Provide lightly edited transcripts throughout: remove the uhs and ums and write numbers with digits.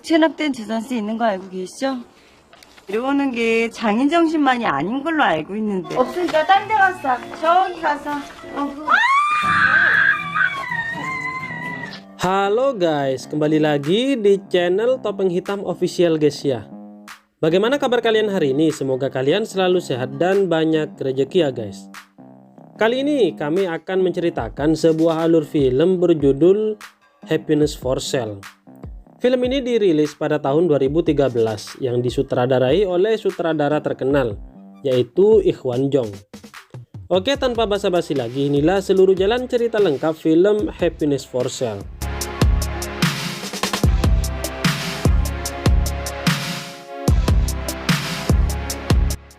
체납된 재산세 있는 거 알고 계시죠? 이러는 게 장인 정신만이 아닌 걸로 알고 있는데. 없으니까 딴 데 갔어. 저기 가서. Halo guys, kembali lagi di channel Topeng Hitam Official guys ya. Bagaimana kabar kalian hari ini? Semoga kalian selalu sehat dan banyak rezeki ya guys. Kali ini kami akan menceritakan sebuah alur film berjudul Happiness for Sale. Film ini dirilis pada tahun 2013 yang disutradarai oleh sutradara terkenal yaitu Ikhwan Jong. Oke, tanpa basa-basi lagi, inilah seluruh jalan cerita lengkap film Happiness for Sale.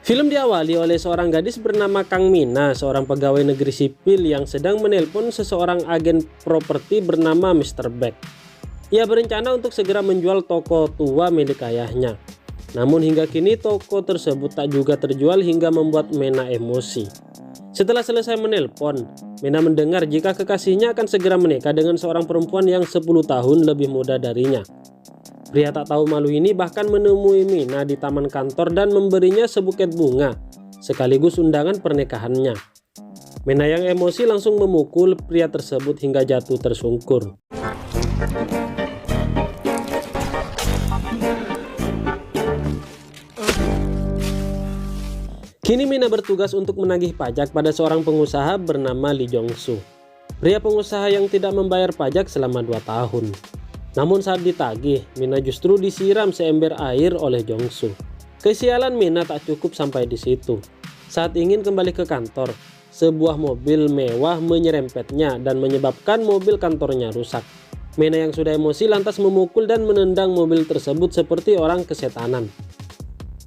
Film diawali oleh seorang gadis bernama Kang Mina, seorang pegawai negeri sipil yang sedang menelpon seseorang agen properti bernama Mr. Beck. Ia berencana untuk segera menjual toko tua milik ayahnya. Namun hingga kini toko tersebut tak juga terjual hingga membuat Mena emosi. Setelah selesai menelpon, Mena mendengar jika kekasihnya akan segera menikah dengan seorang perempuan yang 10 tahun lebih muda darinya. Pria tak tahu malu ini bahkan menemui Mina di taman kantor dan memberinya sebuket bunga, sekaligus undangan pernikahannya. Mena yang emosi langsung memukul pria tersebut hingga jatuh tersungkur. Kini Mina bertugas untuk menagih pajak pada seorang pengusaha bernama Lee Jong-soo. Pria pengusaha yang tidak membayar pajak selama 2 tahun. Namun saat ditagih, Mina justru disiram seember air oleh Jong-soo. Kesialan Mina tak cukup sampai di situ. Saat ingin kembali ke kantor, sebuah mobil mewah menyerempetnya dan menyebabkan mobil kantornya rusak. Mina yang sudah emosi lantas memukul dan menendang mobil tersebut seperti orang kesetanan.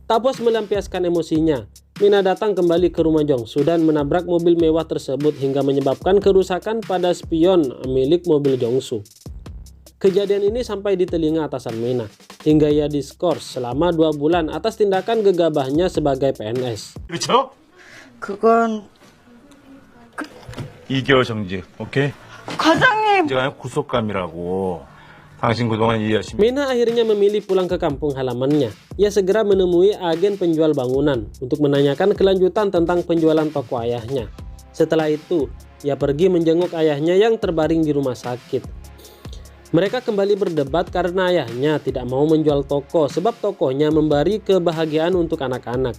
Tak puas melampiaskan emosinya, Mina datang kembali ke rumah Jong-soo dan menabrak mobil mewah tersebut hingga menyebabkan kerusakan pada spion milik mobil Jong-soo. Kejadian ini sampai di telinga atasan Mina, hingga ia diskors selama 2 bulan atas tindakan gegabahnya sebagai PNS. 그렇죠? 그건 2개월 정지, 오케이? 과장님. 제가 구속감이라고. 당신 그동안 이해하시면. Mina akhirnya memilih pulang ke kampung halamannya. Ia segera menemui agen penjual bangunan untuk menanyakan kelanjutan tentang penjualan toko ayahnya. Setelah itu, ia pergi menjenguk ayahnya yang terbaring di rumah sakit. Mereka kembali berdebat karena ayahnya tidak mau menjual toko sebab tokonya memberi kebahagiaan untuk anak-anak.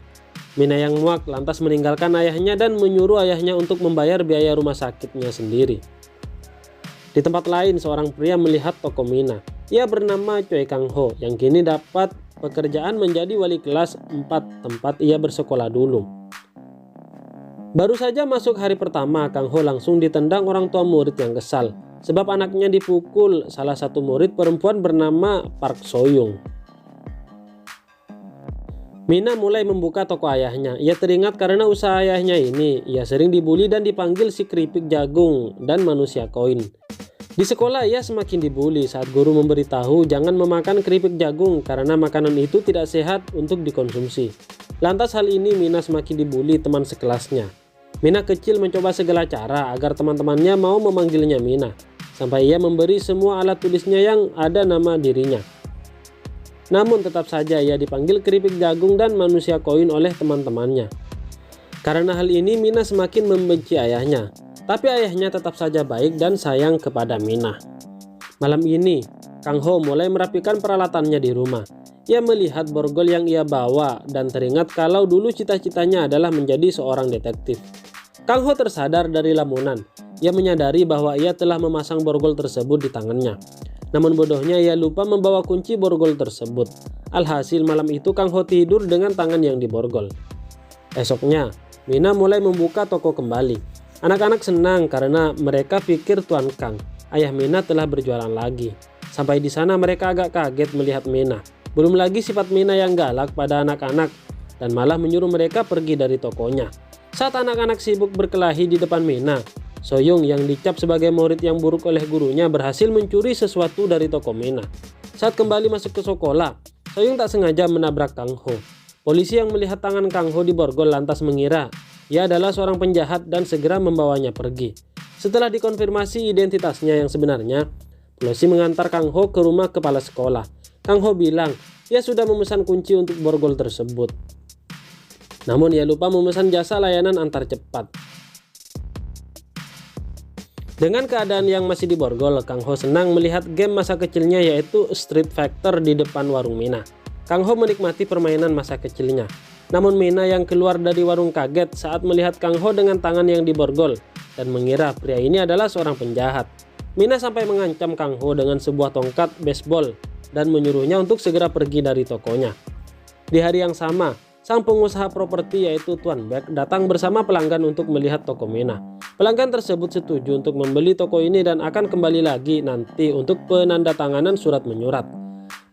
Mina yang muak lantas meninggalkan ayahnya dan menyuruh ayahnya untuk membayar biaya rumah sakitnya sendiri. Di tempat lain, seorang pria melihat toko Mina. Ia bernama Choi Kang Ho yang kini dapat pekerjaan menjadi wali kelas 4 tempat ia bersekolah dulu. Baru saja masuk hari pertama, Kang Ho langsung ditendang orang tua murid yang kesal sebab anaknya dipukul salah satu murid perempuan bernama Park So-young. Mina mulai membuka toko ayahnya. Ia teringat karena usaha ayahnya ini, ia sering dibully dan dipanggil si keripik jagung dan manusia koin. Di sekolah ia semakin dibully saat guru memberitahu jangan memakan keripik jagung karena makanan itu tidak sehat untuk dikonsumsi. Lantas hal ini Mina semakin dibully teman sekelasnya. Mina kecil mencoba segala cara agar teman-temannya mau memanggilnya Mina, sampai ia memberi semua alat tulisnya yang ada nama dirinya. Namun tetap saja ia dipanggil keripik jagung dan manusia koin oleh teman-temannya. Karena hal ini Mina semakin membenci ayahnya, tapi ayahnya tetap saja baik dan sayang kepada Mina. Malam ini, Kang Ho mulai merapikan peralatannya di rumah. Ia melihat borgol yang ia bawa dan teringat kalau dulu cita-citanya adalah menjadi seorang detektif. Kang Ho tersadar dari lamunan. Ia menyadari bahwa ia telah memasang borgol tersebut di tangannya. Namun bodohnya ia lupa membawa kunci borgol tersebut. Alhasil malam itu Kang Ho tidur dengan tangan yang diborgol. Esoknya, Mina mulai membuka toko kembali. Anak-anak senang karena mereka pikir Tuan Kang, ayah Mina telah berjualan lagi. Sampai di sana mereka agak kaget melihat Mina. Belum lagi sifat Mina yang galak pada anak-anak dan malah menyuruh mereka pergi dari tokonya. Saat anak-anak sibuk berkelahi di depan Mina, So-young yang dicap sebagai murid yang buruk oleh gurunya berhasil mencuri sesuatu dari toko Mina. Saat kembali masuk ke sekolah, So-young tak sengaja menabrak Kang Ho. Polisi yang melihat tangan Kang Ho diborgol lantas mengira ia adalah seorang penjahat dan segera membawanya pergi. Setelah dikonfirmasi identitasnya yang sebenarnya, Closey mengantar Kang Ho ke rumah kepala sekolah. Kang Ho bilang ia sudah memesan kunci untuk borgol tersebut. Namun ia lupa memesan jasa layanan antar cepat. Dengan keadaan yang masih diborgol, Kang Ho senang melihat game masa kecilnya yaitu Street Fighter di depan warung Mina. Kang Ho menikmati permainan masa kecilnya. Namun Mina yang keluar dari warung kaget saat melihat Kang Ho dengan tangan yang diborgol dan mengira pria ini adalah seorang penjahat. Mina sampai mengancam Kang Ho dengan sebuah tongkat baseball dan menyuruhnya untuk segera pergi dari tokonya. Di hari yang sama, sang pengusaha properti yaitu Tuan Beck datang bersama pelanggan untuk melihat toko Mina. Pelanggan tersebut setuju untuk membeli toko ini dan akan kembali lagi nanti untuk penandatanganan surat menyurat.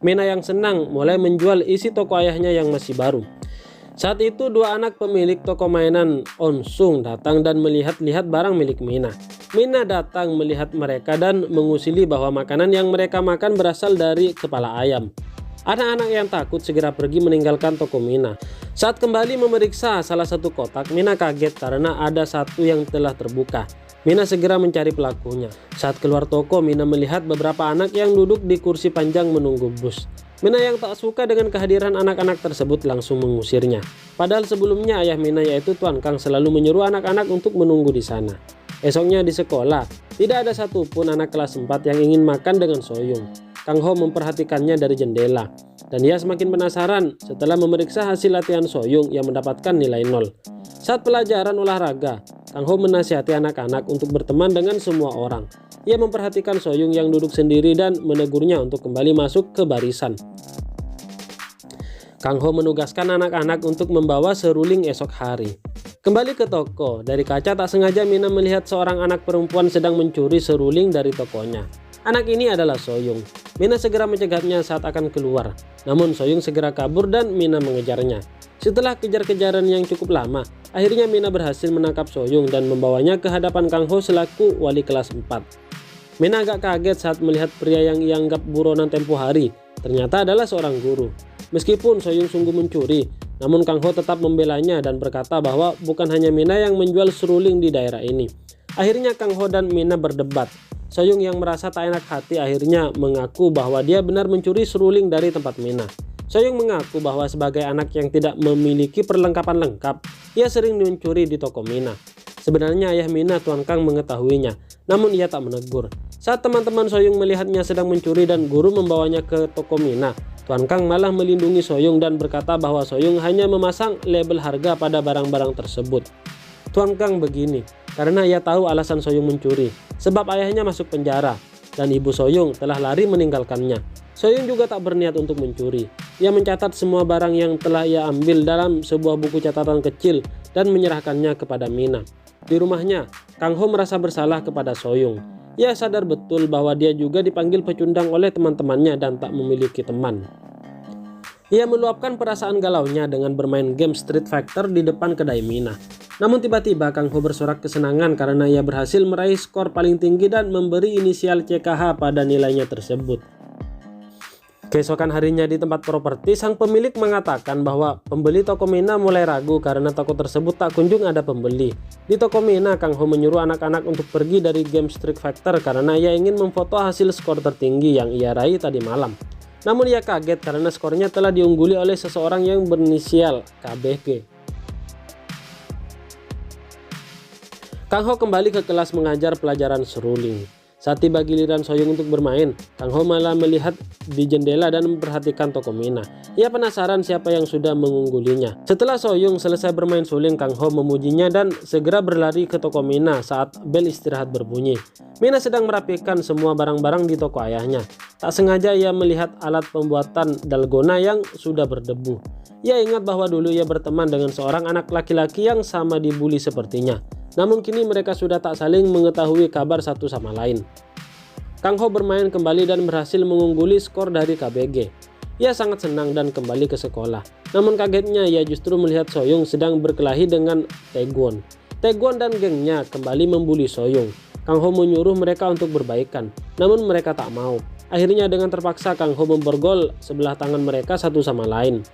Mina yang senang mulai menjual isi toko ayahnya yang masih baru. Saat itu dua anak pemilik toko mainan Onsung datang dan melihat-lihat barang milik Mina. Mina datang melihat mereka dan mengusili bahwa makanan yang mereka makan berasal dari kepala ayam. Anak-anak yang takut segera pergi meninggalkan toko Mina. Saat kembali memeriksa salah satu kotak, Mina kaget karena ada satu yang telah terbuka. Mina segera mencari pelakunya. Saat keluar toko, Mina melihat beberapa anak yang duduk di kursi panjang menunggu bus. Mina yang tak suka dengan kehadiran anak-anak tersebut langsung mengusirnya. Padahal sebelumnya ayah Mina yaitu Tuan Kang selalu menyuruh anak-anak untuk menunggu di sana. Esoknya di sekolah, tidak ada satupun anak kelas 4 yang ingin makan dengan Soyung. Kang Ho memperhatikannya dari jendela, dan ia semakin penasaran setelah memeriksa hasil latihan Soyung yang mendapatkan nilai 0. Saat pelajaran olahraga, Kang Ho menasihati anak-anak untuk berteman dengan semua orang. Ia memperhatikan Soyung yang duduk sendiri dan menegurnya untuk kembali masuk ke barisan. Kang Ho menugaskan anak-anak untuk membawa seruling esok hari. Kembali ke toko, dari kaca tak sengaja Mina melihat seorang anak perempuan sedang mencuri seruling dari tokonya. Anak ini adalah Soyung. Mina segera mencegahnya saat akan keluar. Namun Soyung segera kabur dan Mina mengejarnya. Setelah kejar-kejaran yang cukup lama, akhirnya Mina berhasil menangkap Soyung dan membawanya ke hadapan Kang Ho selaku wali kelas 4. Mina agak kaget saat melihat pria yang ianggap buronan tempo hari ternyata adalah seorang guru. Meskipun Soyung sungguh mencuri, namun Kang Ho tetap membelanya dan berkata bahwa bukan hanya Mina yang menjual seruling di daerah ini. Akhirnya Kang Ho dan Mina berdebat. Soyung yang merasa tak enak hati akhirnya mengaku bahwa dia benar mencuri seruling dari tempat Mina. Soyung mengaku bahwa sebagai anak yang tidak memiliki perlengkapan lengkap, ia sering mencuri di toko Mina. Sebenarnya ayah Mina, Tuan Kang, mengetahuinya, namun ia tak menegur. Saat teman-teman Soyung melihatnya sedang mencuri dan guru membawanya ke toko Mina, Tuan Kang malah melindungi Soyung dan berkata bahwa Soyung hanya memasang label harga pada barang-barang tersebut. Tuan Kang begini, karena ia tahu alasan Soyung mencuri, sebab ayahnya masuk penjara, dan ibu Soyung telah lari meninggalkannya. Soyung juga tak berniat untuk mencuri. Ia mencatat semua barang yang telah ia ambil dalam sebuah buku catatan kecil dan menyerahkannya kepada Mina. Di rumahnya, Kang Ho merasa bersalah kepada Soyung. Ia sadar betul bahwa dia juga dipanggil pecundang oleh teman-temannya dan tak memiliki teman. Ia meluapkan perasaan galaunya dengan bermain game Street Fighter di depan kedai Mina. Namun tiba-tiba Kang Ho bersorak kesenangan karena ia berhasil meraih skor paling tinggi dan memberi inisial CKH pada nilainya tersebut. Keesokan harinya di tempat properti, sang pemilik mengatakan bahwa pembeli toko Mina mulai ragu karena toko tersebut tak kunjung ada pembeli. Di toko Mina, Kang Ho menyuruh anak-anak untuk pergi dari game Street Fighter karena ia ingin memfoto hasil skor tertinggi yang ia raih tadi malam. Namun ia kaget karena skornya telah diungguli oleh seseorang yang berinisial KBG. Kang Ho kembali ke kelas mengajar pelajaran seruling. Saat tiba giliran Soyung untuk bermain, Kang Ho malah melihat di jendela dan memperhatikan toko Mina. Ia penasaran siapa yang sudah mengunggulinya. Setelah Soyung selesai bermain suling, Kang Ho memujinya dan segera berlari ke toko Mina saat bel istirahat berbunyi. Mina sedang merapikan semua barang-barang di toko ayahnya. Tak sengaja ia melihat alat pembuatan dalgona yang sudah berdebu. Ia ingat bahwa dulu ia berteman dengan seorang anak laki-laki yang sama dibully sepertinya. Namun kini mereka sudah tak saling mengetahui kabar satu sama lain. Kang Ho bermain kembali dan berhasil mengungguli skor dari KBG. Ia sangat senang dan kembali ke sekolah. Namun kagetnya ia justru melihat Soyung sedang berkelahi dengan Taegwon. Taegwon dan gengnya kembali membuli Soyung. Kang Ho menyuruh mereka untuk berbaikan, namun mereka tak mau. Akhirnya dengan terpaksa Kang Ho memborgol sebelah tangan mereka satu sama lain.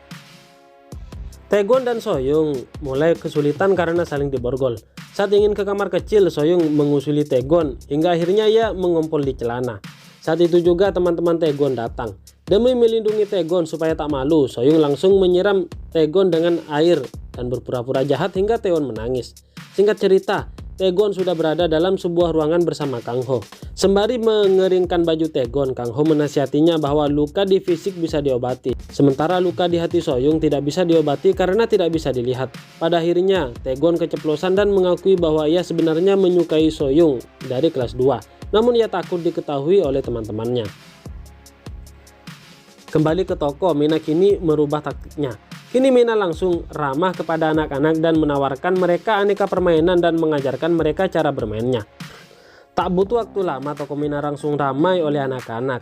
Taegwon dan Soyung mulai kesulitan karena saling diborgol. Saat ingin ke kamar kecil, Soyung mengusuli Taegwon hingga akhirnya ia mengompol di celana. Saat itu juga teman-teman Taegon datang. Demi melindungi Taegon supaya tak malu, Soyung langsung menyiram Taegon dengan air dan berpura-pura jahat hingga Taegon menangis. Singkat cerita, Taegon sudah berada dalam sebuah ruangan bersama Kang Ho. Sembari mengeringkan baju Taegon, Kang Ho menasihatinya bahwa luka di fisik bisa diobati. Sementara luka di hati Soyung tidak bisa diobati karena tidak bisa dilihat. Pada akhirnya, Taegon keceplosan dan mengakui bahwa ia sebenarnya menyukai Soyung dari kelas 2. Namun ia takut diketahui oleh teman-temannya. Kembali ke toko, Mina kini merubah taktiknya. Kini Mina langsung ramah kepada anak-anak dan menawarkan mereka aneka permainan dan mengajarkan mereka cara bermainnya. Tak butuh waktu lama, toko Mina langsung ramai oleh anak-anak.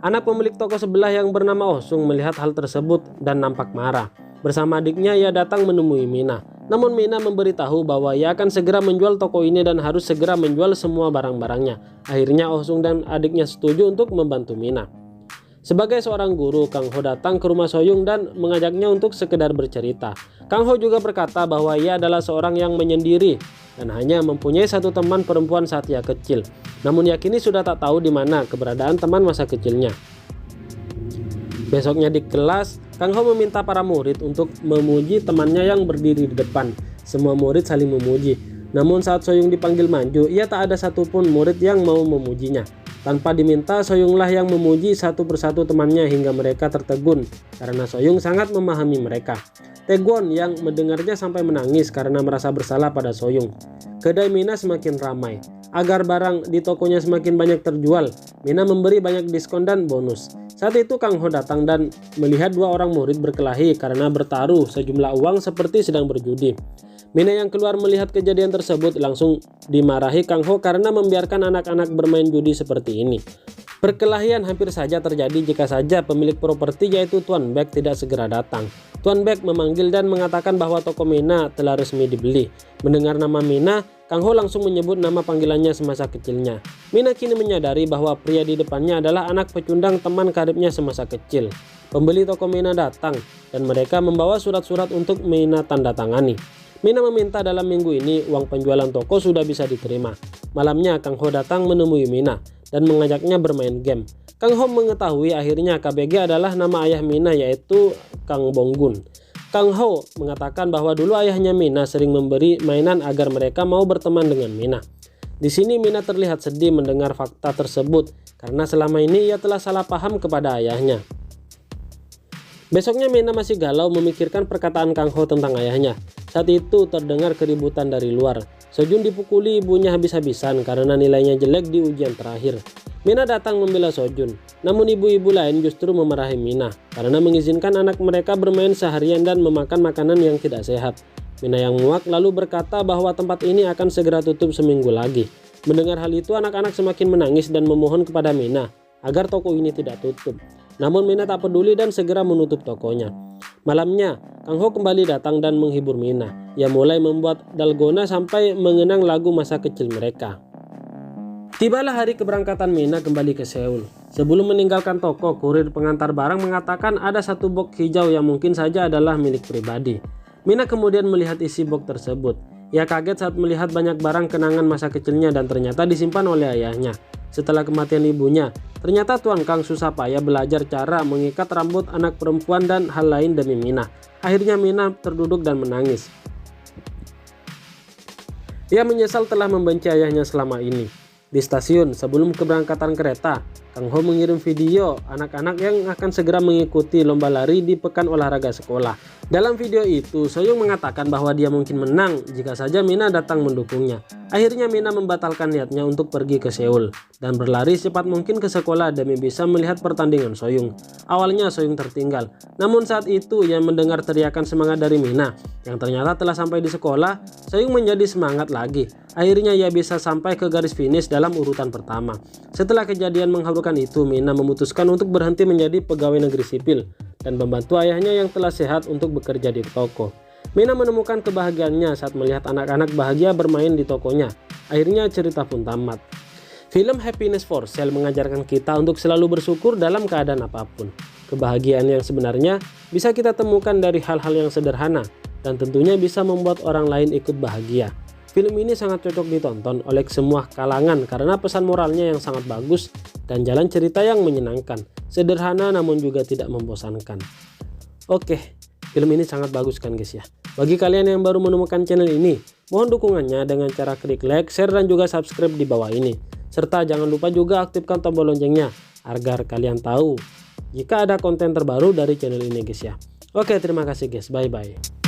Anak pemilik toko sebelah yang bernama Osung melihat hal tersebut dan nampak marah. Bersama adiknya ia datang menemui Mina. Namun Mina memberitahu bahwa ia akan segera menjual toko ini dan harus segera menjual semua barang-barangnya. Akhirnya Osung dan adiknya setuju untuk membantu Mina. Sebagai seorang guru, Kang Ho datang ke rumah Soyung dan mengajaknya untuk sekedar bercerita. Kang Ho juga berkata bahwa ia adalah seorang yang menyendiri dan hanya mempunyai satu teman perempuan saat ia kecil. Namun ia kini sudah tak tahu di mana keberadaan teman masa kecilnya. Besoknya di kelas, Kang Ho meminta para murid untuk memuji temannya yang berdiri di depan. Semua murid saling memuji. Namun saat Soyung dipanggil maju, ia tak ada satupun murid yang mau memujinya. Tanpa diminta, Soyunglah yang memuji satu persatu temannya hingga mereka tertegun karena Soyung sangat memahami mereka. Taegon yang mendengarnya sampai menangis karena merasa bersalah pada Soyung. Kedai Mina semakin ramai. Agar barang di tokonya semakin banyak terjual, Mina memberi banyak diskon dan bonus. Saat itu Kang Ho datang dan melihat dua orang murid berkelahi karena bertaruh sejumlah uang seperti sedang berjudi. Mina yang keluar melihat kejadian tersebut langsung dimarahi Kang Ho karena membiarkan anak-anak bermain judi seperti ini. Perkelahian hampir saja terjadi jika saja pemilik properti yaitu Tuan Baek tidak segera datang. Tuan Baek memanggil dan mengatakan bahwa toko Mina telah resmi dibeli. Mendengar nama Mina, Kang Ho langsung menyebut nama panggilannya semasa kecilnya. Mina kini menyadari bahwa pria di depannya adalah anak pecundang teman karibnya semasa kecil. Pembeli toko Mina datang dan mereka membawa surat-surat untuk Mina tanda tangani. Mina meminta dalam minggu ini uang penjualan toko sudah bisa diterima. Malamnya Kang Ho datang menemui Mina dan mengajaknya bermain game. Kang Ho mengetahui akhirnya KBG adalah nama ayah Mina yaitu Kang Bonggun. Kang Ho mengatakan bahwa dulu ayahnya Mina sering memberi mainan agar mereka mau berteman dengan Mina. Di sini Mina terlihat sedih mendengar fakta tersebut karena selama ini ia telah salah paham kepada ayahnya. Besoknya Mina masih galau memikirkan perkataan Kang Ho tentang ayahnya. Saat itu terdengar keributan dari luar. Sojun dipukuli ibunya habis-habisan karena nilainya jelek di ujian terakhir. Mina datang membela Sojun. Namun ibu-ibu lain justru memarahi Mina karena mengizinkan anak mereka bermain seharian dan memakan makanan yang tidak sehat. Mina yang muak lalu berkata bahwa tempat ini akan segera tutup seminggu lagi. Mendengar hal itu anak-anak semakin menangis dan memohon kepada Mina agar toko ini tidak tutup. Namun Mina tak peduli dan segera menutup tokonya. Malamnya, Kang Ho kembali datang dan menghibur Mina. Ia mulai membuat dalgona sampai mengenang lagu masa kecil mereka. Tibalah hari keberangkatan Mina kembali ke Seoul. Sebelum meninggalkan toko, kurir pengantar barang mengatakan ada satu box hijau yang mungkin saja adalah milik pribadi. Mina kemudian melihat isi box tersebut. Ia kaget saat melihat banyak barang kenangan masa kecilnya dan ternyata disimpan oleh ayahnya. Setelah kematian ibunya, ternyata Tuan Kang susah payah belajar cara mengikat rambut anak perempuan dan hal lain demi Mina. Akhirnya Mina terduduk dan menangis. Ia menyesal telah membenci ayahnya selama ini. Di stasiun, sebelum keberangkatan kereta, Kang Ho mengirim video anak-anak yang akan segera mengikuti lomba lari di pekan olahraga sekolah. Dalam video itu, Soyung mengatakan bahwa dia mungkin menang jika saja Mina datang mendukungnya. Akhirnya Mina membatalkan niatnya untuk pergi ke Seoul dan berlari secepat mungkin ke sekolah demi bisa melihat pertandingan Soyung. Awalnya Soyung tertinggal, namun saat itu ia mendengar teriakan semangat dari Mina yang ternyata telah sampai di sekolah. Soyung menjadi semangat lagi. Akhirnya ia bisa sampai ke garis finish dalam urutan pertama. Setelah kejadian mengharukan itu, Mina memutuskan untuk berhenti menjadi pegawai negeri sipil dan membantu ayahnya yang telah sehat untuk bekerja di toko. Mina menemukan kebahagiaannya saat melihat anak-anak bahagia bermain di tokonya. Akhirnya cerita pun tamat. Film Happiness for Sale mengajarkan kita untuk selalu bersyukur dalam keadaan apapun. Kebahagiaan yang sebenarnya bisa kita temukan dari hal-hal yang sederhana dan tentunya bisa membuat orang lain ikut bahagia. Film ini sangat cocok ditonton oleh semua kalangan karena pesan moralnya yang sangat bagus dan jalan cerita yang menyenangkan, sederhana namun juga tidak membosankan. Oke, film ini sangat bagus kan guys ya. Bagi kalian yang baru menemukan channel ini, mohon dukungannya dengan cara klik like, share dan juga subscribe di bawah ini. Serta jangan lupa juga aktifkan tombol loncengnya agar kalian tahu jika ada konten terbaru dari channel ini guys ya. Oke, terima kasih guys, bye bye.